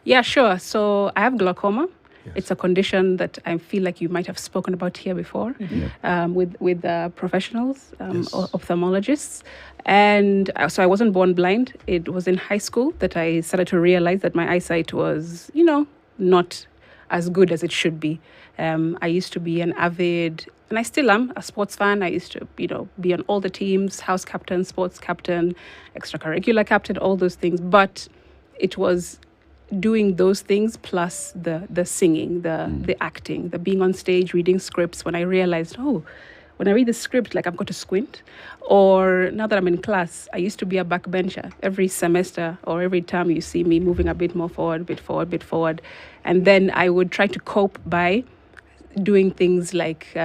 Yeah, sure. So I have glaucoma. Yes. It's a condition that I feel like you might have spoken about here before with professionals, Yes. or ophthalmologists. And so I wasn't born blind. It was in high school that I started to realize that my eyesight was, not as good as it should be. I used to be an avid, and I still am, a sports fan. I used to, be on all the teams, house captain, sports captain, extracurricular captain, all those things. But it was doing those things plus the singing, the acting, the being on stage, reading scripts, when I realized, when I read the script, like I've got to squint. Or now that I'm in class, I used to be a backbencher. Every semester or every term, you see me moving a bit more forward, a bit forward, a bit forward. And then I would try to cope by doing things like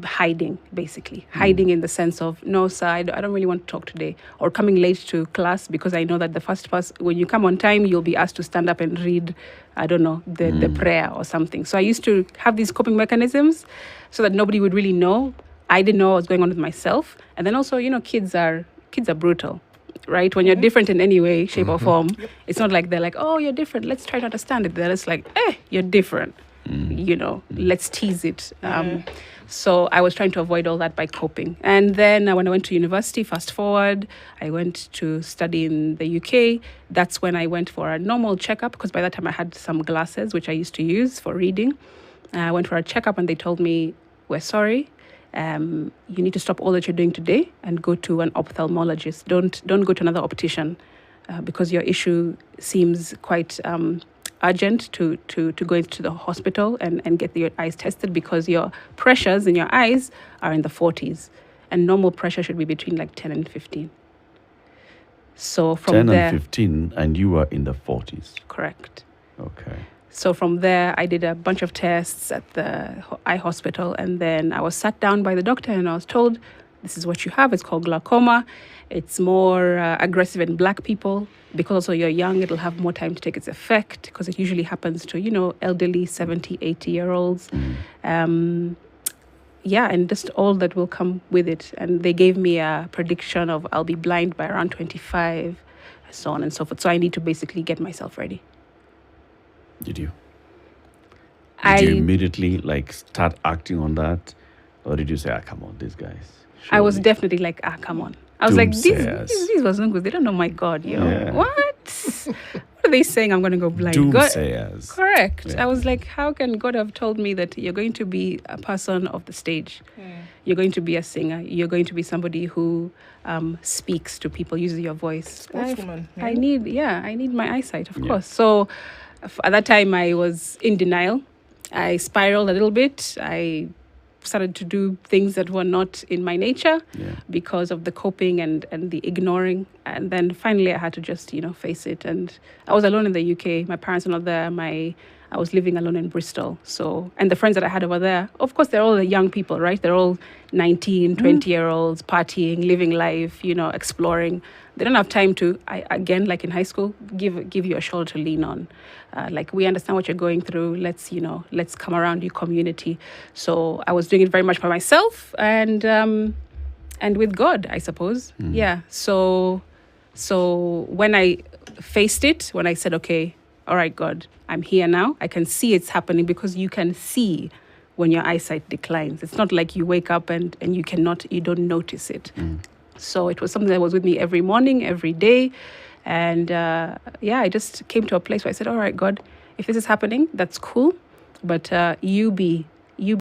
hiding, basically. Hiding in the sense of, no, sir, I don't really want to talk today. Or coming late to class because I know that the first person, when you come on time, you'll be asked to stand up and read, I don't know, the prayer or something. So I used to have these coping mechanisms so that nobody would really know. I didn't know what was going on with myself. And then also, kids are brutal. Right? When you're different in any way, shape, or form, it's not like they're like, oh, you're different, let's try to understand it. They're just like, you're different. Let's tease it. So I was trying to avoid all that by coping. And then when I went to university, fast forward, I went to study in the UK. That's when I went for a normal checkup, because by that time I had some glasses, which I used to use for reading. I went for a checkup and they told me, we're sorry. You need to stop all that you're doing today and go to an ophthalmologist. Don't go to another optician because your issue seems quite urgent to go into the hospital and get your eyes tested, because your pressures in your eyes are in the 40s and normal pressure should be between like 10 and 15. So from 10 there, and 15, and you were in the 40s. correct. Okay. So from there, I did a bunch of tests at the eye hospital, and then I was sat down by the doctor and I was told, this is what you have. It's called glaucoma. It's more aggressive in black people. Because also you're young, it'll have more time to take its effect, because it usually happens to, elderly 70, 80-year-olds. And just all that will come with it. And they gave me a prediction of I'll be blind by around 25, so on and so forth. So I need to basically get myself ready. Did you? Did you immediately start acting on that? Or did you say, come on, these guys? I was surely." definitely like, come on. I was like, these wasn't good. They don't know my God, Yeah. What? What are they saying? I'm going to go blind. God, Doomsayers. correct. Yeah. I was like, how can God have told me that you're going to be a person of the stage? You're going to be a singer. You're going to be somebody who speaks to people, uses your voice. Sportswoman. I need my eyesight, of course. So at that time, I was in denial. I spiraled a little bit. I started to do things that were not in my nature because of the coping and the ignoring. And then finally I had to just, face it. And I was alone in the UK. My parents were not there. I was living alone in Bristol. So, and the friends that I had over there, of course, they're all the young people, right? They're all 19, 20-year-olds, partying, living life, exploring. They don't have time to, again, like in high school, give you a shoulder to lean on. We understand what you're going through. Let's come around your community. So I was doing it very much by myself and with God, I suppose. Yeah. So when I faced it, when I said, okay, all right, God, I'm here now. I can see it's happening, because you can see when your eyesight declines. It's not like you wake up and you don't notice it. So it was something that was with me every morning, every day. And I just came to a place where I said, all right, God, if this is happening, that's cool. But you be